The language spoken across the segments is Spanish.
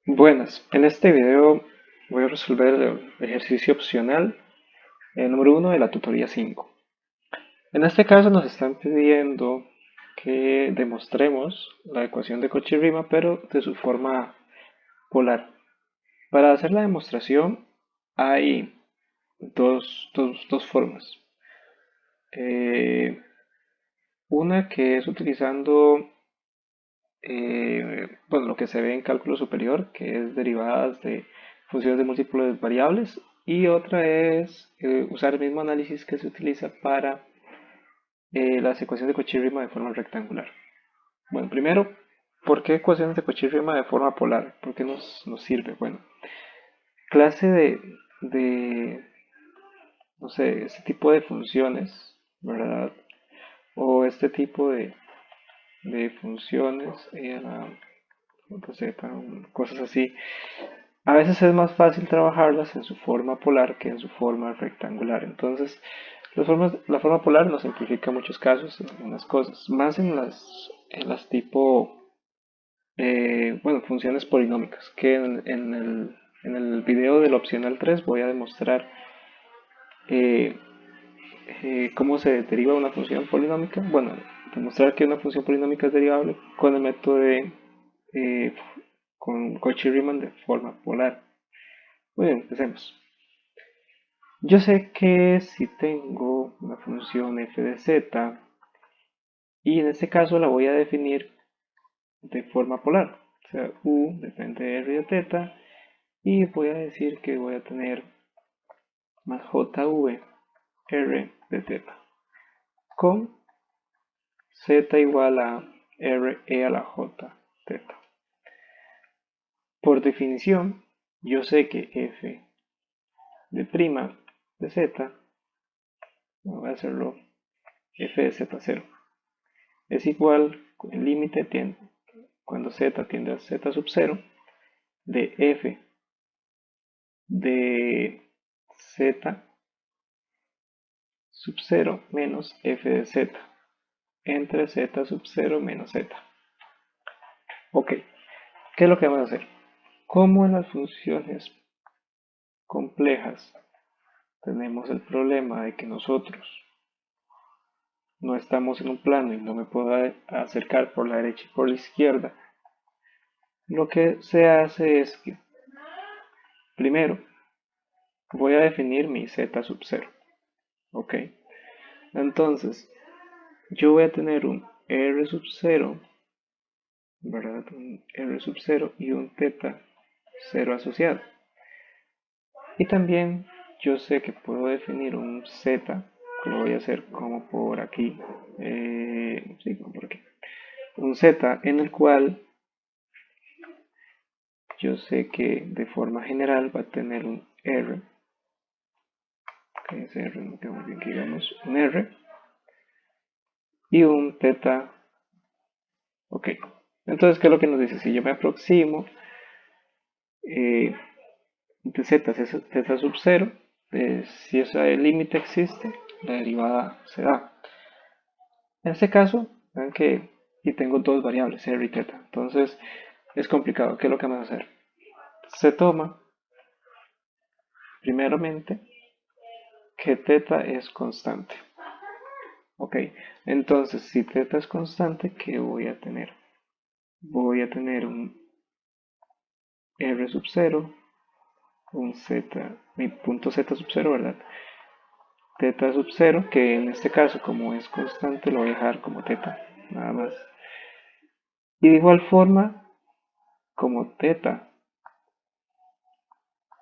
Buenas, en este video voy a resolver el ejercicio opcional número 1 de la tutoría 5. En este caso nos están pidiendo que demostremos la ecuación de Cauchy-Riemann, pero de su forma polar. Para hacer la demostración hay dos formas. Eh, una que es utilizando bueno, lo que se ve en cálculo superior, que es derivadas de funciones de múltiples variables, y otra es usar el mismo análisis que se utiliza para las ecuaciones de Cauchy-Riemann de forma rectangular. Bueno, primero, ¿por qué ecuaciones de Cauchy-Riemann de forma polar? ¿Por qué nos sirve? Bueno, clase de, no sé, este tipo de funciones, ¿verdad? O este tipo de funciones, cosas así. A veces es más fácil trabajarlas en su forma polar que en su forma rectangular. Entonces, la forma polar nos simplifica muchos casos en algunas cosas, más en las tipo, bueno, funciones polinómicas, que en el video del opcional 3 voy a demostrar eh, cómo se deriva una función polinómica. Bueno, demostrar que una función polinómica es derivable con el método eh, con Cauchy-Riemann de forma polar. Muy bien, empecemos. Yo sé que si tengo una función f de z y en este caso la voy a definir de forma polar, o sea, u depende de r de θ y voy a decir que voy a tener más jv r de θ con z igual a r e a la j θ. Por definición, yo sé que f de prima de z, voy a hacerlo f de z0, es igual, el límite tiende, cuando z tiende a z sub 0, de f de z sub 0 menos f de z entre z sub 0 menos z. Ok, ¿qué es lo que vamos a hacer? Como en las funciones complejas tenemos el problema de que nosotros no estamos en un plano y no me puedo acercar por la derecha y por la izquierda, lo que se hace es que primero voy a definir mi z sub 0. Ok, entonces yo voy a tener un r sub 0, ¿verdad? Un r sub 0 y un θ 0 asociado. Y también yo sé que puedo definir un z, que lo voy a hacer como por aquí, sí, como por aquí. Un z en el cual yo sé que de forma general va a tener un r, que ese r no queda muy bien que digamos, un r y un θ. Ok, entonces, ¿qué es lo que nos dice? Si yo me aproximo eh, de z sub 0, si ese límite existe, la derivada se da. En este caso, ven que y tengo dos variables, r y θ, entonces es complicado. ¿Qué es lo que vamos a hacer? Se toma, primeramente, que θ es constante. Ok, entonces si θ es constante, ¿qué voy a tener? Voy a tener un r sub 0, un z, mi punto z sub 0, ¿verdad? Θ sub 0, que en este caso, como es constante, lo voy a dejar como θ, nada más. Y de igual forma, como θ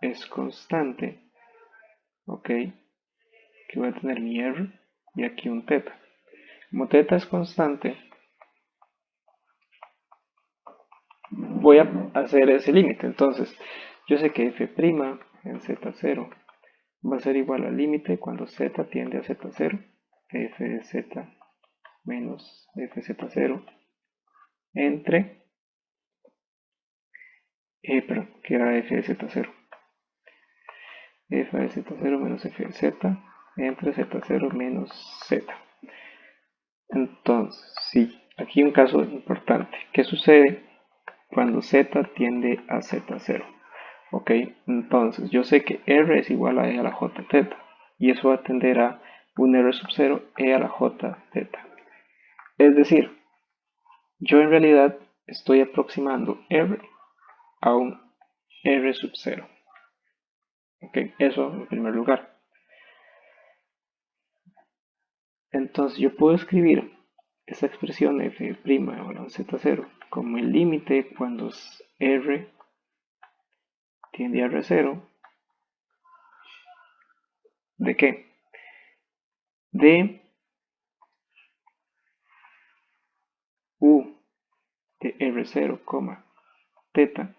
es constante, ok, que voy a tener mi r y aquí un θ. Como θ es constante, voy a hacer ese límite. Entonces, yo sé que f' en z0 va a ser igual al límite cuando z tiende a z0, f de z menos fz0 entre, perdón, que era f de z0, f de z0 menos f de z entre z0 menos z. Entonces, sí, aquí un caso importante. ¿Qué sucede? cuando z tiende a z0. Ok, entonces yo sé que r es igual a e a la j teta y eso va a tender a un r sub 0 e a la j teta. Es decir, yo en realidad estoy aproximando r a un r sub 0. Ok, eso en primer lugar. Entonces yo puedo escribir esta expresión f' igual a z0 como el límite cuando r tiende a r0 de qué? De u de r0, teta,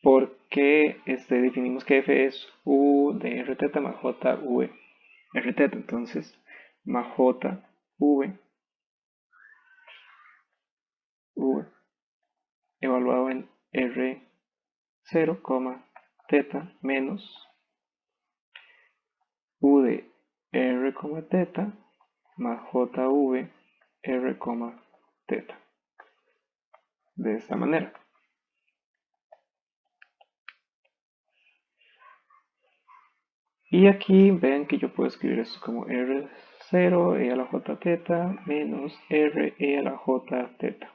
porque definimos que f es u de r teta más j v r teta, entonces más j v evaluado en r0, teta menos u de r, teta más jv r, teta. De esta manera. Y aquí ven que yo puedo escribir esto como r0 e a la j teta menos r e a la j teta.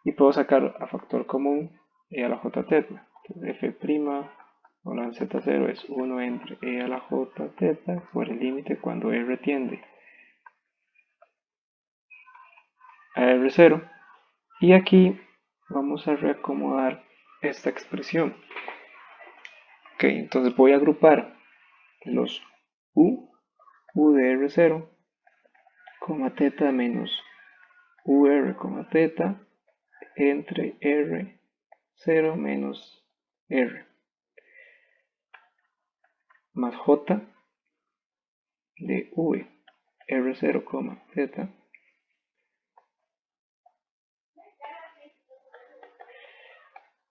Y puedo sacar a factor común e a la j teta. Entonces f' o la z0 es 1 entre e a la j teta por el límite cuando r tiende a r0. Y aquí vamos a reacomodar esta expresión. Ok, entonces voy a agrupar los u de r0, teta menos ur, teta entre r0 menos r más j de v r0, teta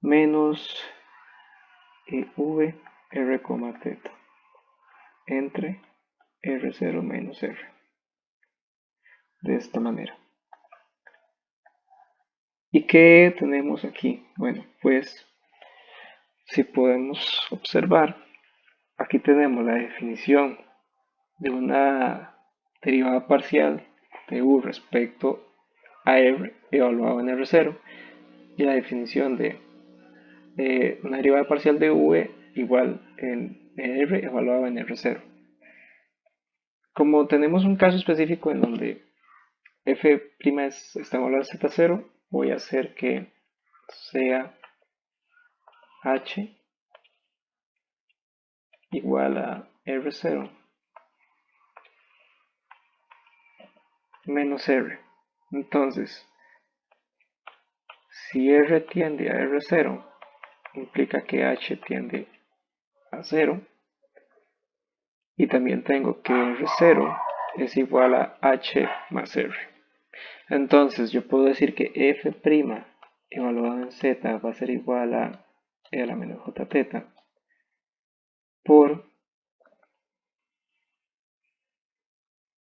menos v r, teta entre r0 menos r. De esta manera. ¿Y qué tenemos aquí? Bueno, pues si podemos observar, aquí tenemos la definición de una derivada parcial de u respecto a r evaluado en r0 y la definición de una derivada parcial de v igual en r evaluado en r0. Como tenemos un caso específico en donde f' está evaluado en z0, voy a hacer que sea h igual a r0 menos r. Entonces, si r tiende a r0, implica que h tiende a 0. Y también tengo que r0 es igual a h más r. Entonces, yo puedo decir que f' evaluado en z va a ser igual a e a la menos j teta por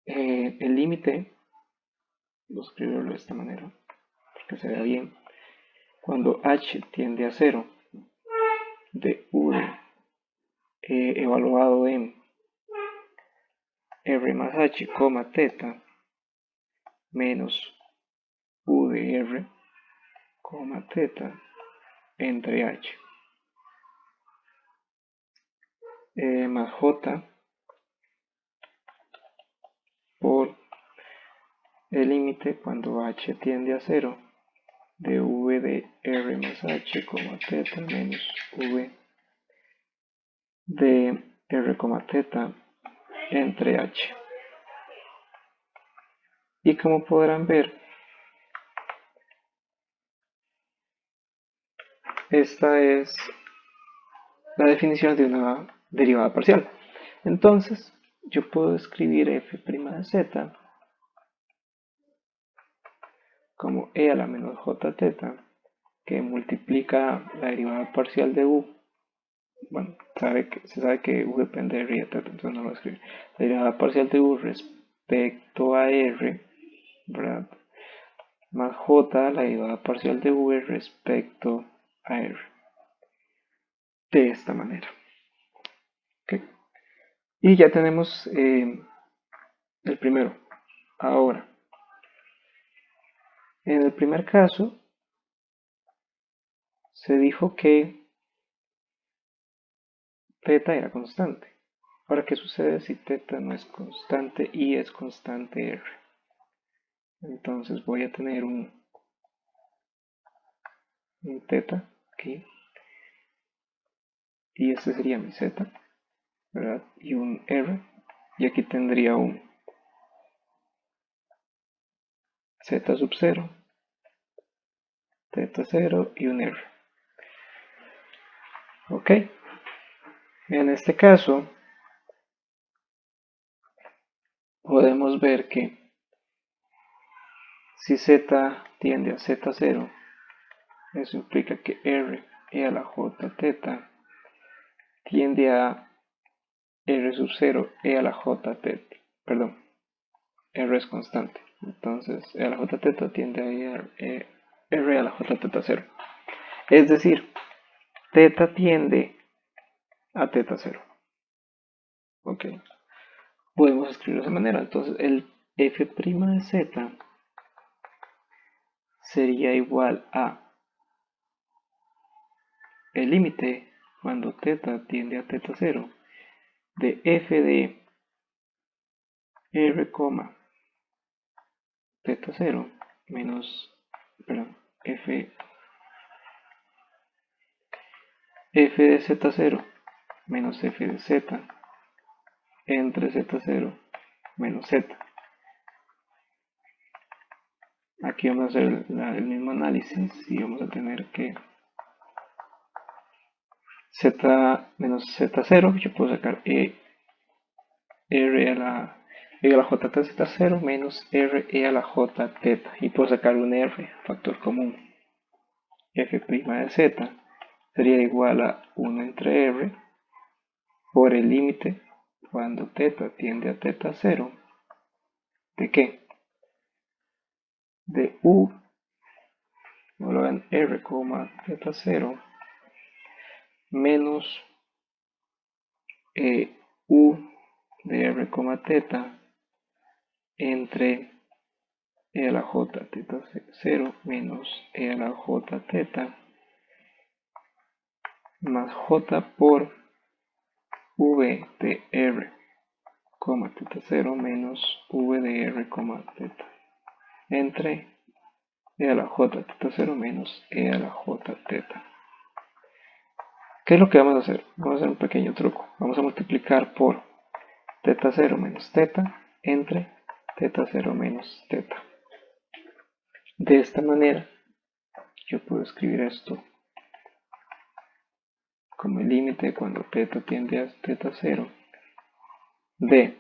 el límite, voy a escribirlo de esta manera para que se vea bien, cuando h tiende a 0 de u de evaluado en r más h, teta menos u de r, teta entre h más j por el límite cuando h tiende a 0 de v de r más h, teta menos v de r, teta entre h. Y como podrán ver, esta es la definición de una derivada parcial. Entonces, yo puedo escribir f' de z como e a la menos j teta, que multiplica la derivada parcial de u. Bueno, se sabe que u depende de r y de teta, entonces no lo voy a escribir. La derivada parcial de u respecto a r, ¿verdad? más j a la derivada parcial de v respecto a r. De esta manera. ¿Okay? Y ya tenemos el primero. Ahora, en el primer caso, se dijo que θ era constante. Ahora, ¿qué sucede si θ no es constante y es constante r? Entonces voy a tener un θ aquí. Y este sería mi z, ¿verdad? Y un r. Y aquí tendría un z sub 0, θ0 y un r. ¿Ok? En este caso, podemos ver que si z tiende a z0, eso implica que r e a la j θ tiende a r sub 0 e a la j θ. Perdón, r es constante. Entonces, e a la j θ tiende a r a la j θ0. Es decir, θ tiende a θ0. Ok. Podemos escribirlo de esa manera. Entonces, el f' de z sería igual a el límite cuando θ tiende a θ0 de f de r, θ0 menos, perdón, f de z0 menos f de z entre z0 menos z. Aquí vamos a hacer el mismo análisis y vamos a tener que z menos z0, yo puedo sacar r a la j z0 menos r e a la j θ y puedo sacar un r, factor común. F' de z sería igual a 1 entre r por el límite cuando θ tiende a θ0 de qué? De u, no lo ven, r, θ0 menos u de r, θ entre e a la j θ0 menos e a la j θ más j por v de r, θ0 menos v de r, θ entre e a la j θ0 menos e a la j θ. ¿Qué es lo que vamos a hacer? Vamos a hacer un pequeño truco. Vamos a multiplicar por θ0 menos θ entre θ0 menos θ. De esta manera, yo puedo escribir esto como el límite cuando θ tiende a θ0 de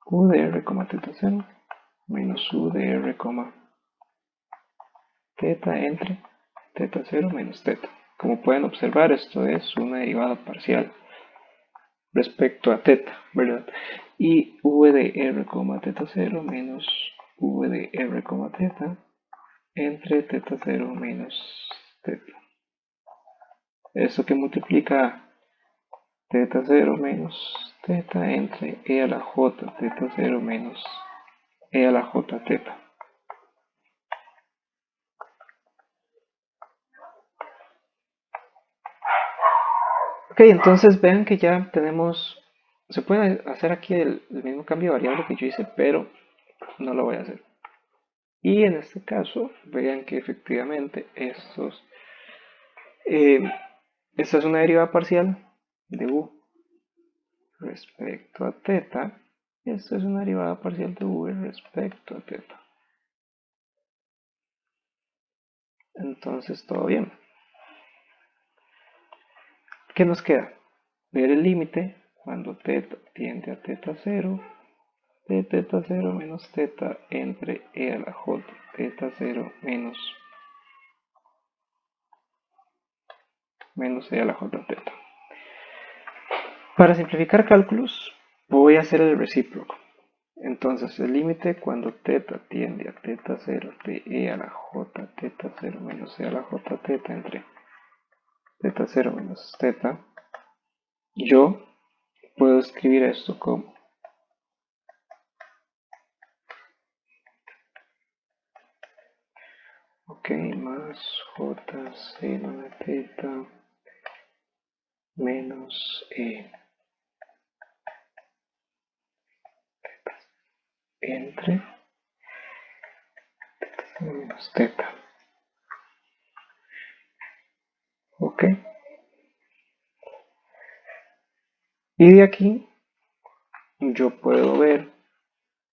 u de r, θ0 menos u de r, θ entre θ0 menos θ. Como pueden observar, esto es una derivada parcial respecto a θ, ¿verdad? Y v de r, θ0 menos v de r, θ entre θ0 menos θ. Eso que multiplica θ0 menos θ entre e a la j θ0 menos e a la j θ. Ok, entonces vean que ya tenemos, se puede hacer aquí el mismo cambio de variable que yo hice, pero no lo voy a hacer. Y en este caso, vean que efectivamente esta es una derivada parcial de u respecto a θ. Esto es una derivada parcial de v respecto a θ. Entonces todo bien. ¿Qué nos queda? Ver el límite cuando θ tiende a θ0 de θ0 menos θ entre e a la j θ0 menos e a la j θ. Para simplificar cálculos, voy a hacer el recíproco. Entonces el límite cuando teta tiende a teta 0 de e a la j teta 0 menos e a la j teta entre teta 0 menos teta, yo puedo escribir esto como ok, más j seno de teta menos e entre menos teta. Ok. Y de aquí yo puedo ver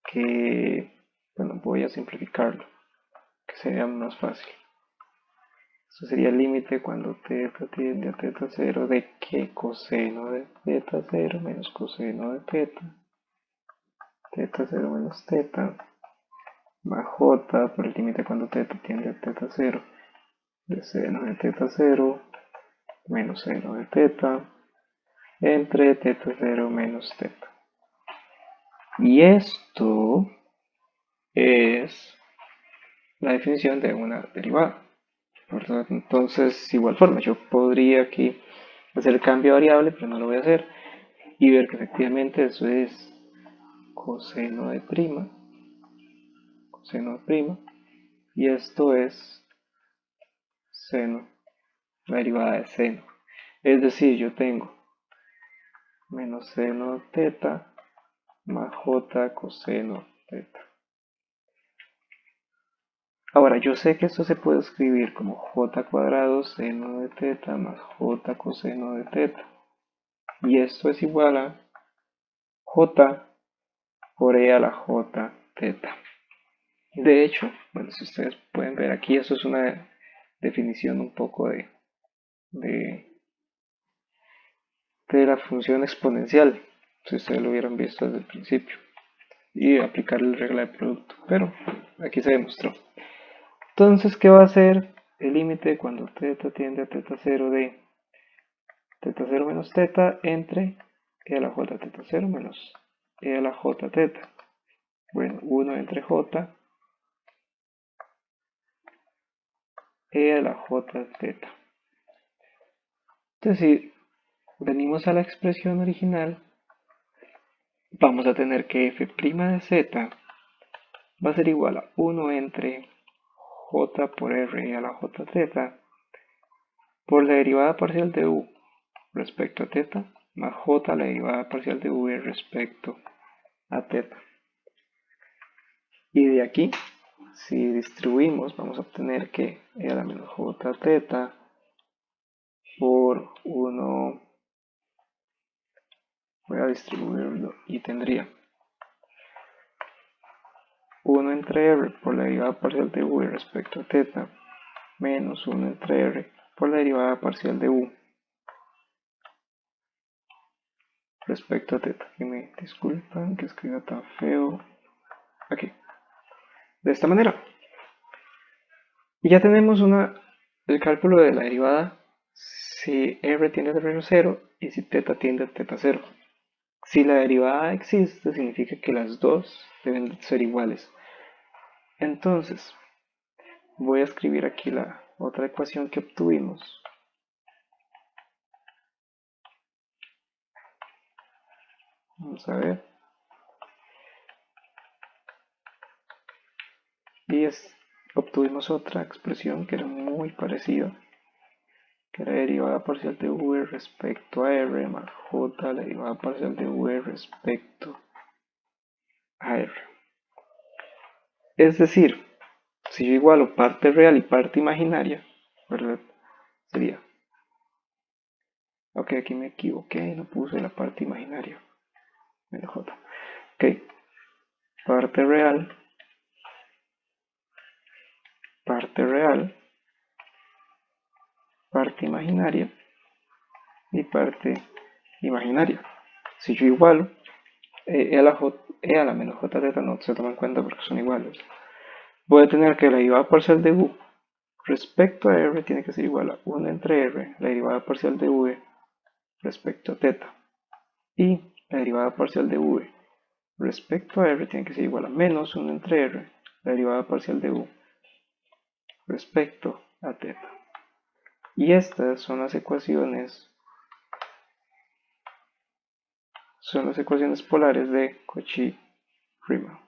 que, bueno, voy a simplificarlo, que sería más fácil. Esto sería el límite cuando teta tiende a teta 0 de que coseno de teta 0 menos coseno de teta 0 menos teta, más j por el límite cuando teta tiende a teta 0 de seno de teta 0 menos seno de teta entre teta 0 menos teta. Y esto es la definición de una derivada. ¿Verdad? Entonces, de igual forma, yo podría aquí hacer el cambio de variable, pero no lo voy a hacer, y ver que efectivamente eso es coseno de prima, y esto es seno, la derivada de seno. Es decir, yo tengo menos seno de teta más j coseno teta. Ahora, yo sé que esto se puede escribir como j cuadrado seno de teta más j coseno de teta. Y esto es igual a j por e a la j teta. De hecho, bueno, si ustedes pueden ver aquí, esto es una definición un poco de, de la función exponencial, si ustedes lo hubieran visto desde el principio, y aplicar la regla de producto, pero aquí se demostró. Entonces, ¿qué va a ser el límite cuando teta tiende a teta 0 de teta 0 menos teta entre e a la j teta 0 menos e a la j teta? Bueno, 1 entre j e a la j teta. Entonces, si venimos a la expresión original, vamos a tener que f' de z va a ser igual a 1 entre j por r a la j teta por la derivada parcial de u respecto a teta más j la derivada parcial de v respecto a teta. Y de aquí, si distribuimos, vamos a obtener que e a la menos j teta por 1, voy a distribuirlo y tendría 1 entre r por la derivada parcial de v respecto a teta menos 1 entre r por la derivada parcial de u respecto a teta. Y me disculpan que escriba tan feo. Aquí. De esta manera. Y ya tenemos el cálculo de la derivada si r tiende a r 0 y si teta tiende a teta 0. Si la derivada existe, significa que las dos deben ser iguales. Entonces, voy a escribir aquí la otra ecuación que obtuvimos. Vamos a ver. Y obtuvimos otra expresión que era muy parecida, que era derivada parcial de v respecto a r más j, la derivada parcial de v respecto a r. Es decir, si yo igualo parte real y parte imaginaria, ¿verdad? Sería, ok, aquí me equivoqué, no puse la parte imaginaria, menos j. Ok, parte real, parte imaginaria y parte imaginaria. Si yo igualo, e a la menos j teta no se toma en cuenta porque son iguales. Voy a tener que la derivada parcial de u respecto a r tiene que ser igual a 1 entre r, la derivada parcial de v respecto a teta. Y la derivada parcial de v respecto a r tiene que ser igual a menos 1 entre r, la derivada parcial de u respecto a teta. Y estas son las ecuaciones polares de Cauchy-Riemann.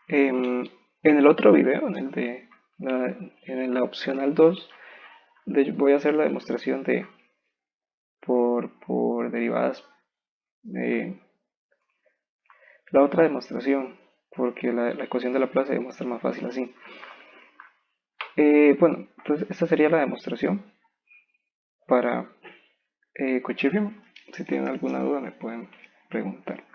En el otro video, en la opcional 2, voy a hacer la demostración de por derivadas, la otra demostración, porque la ecuación de Laplace se demuestra más fácil así. Bueno, entonces esta sería la demostración para Cauchy-Riemann. Si tienen alguna duda me pueden preguntar.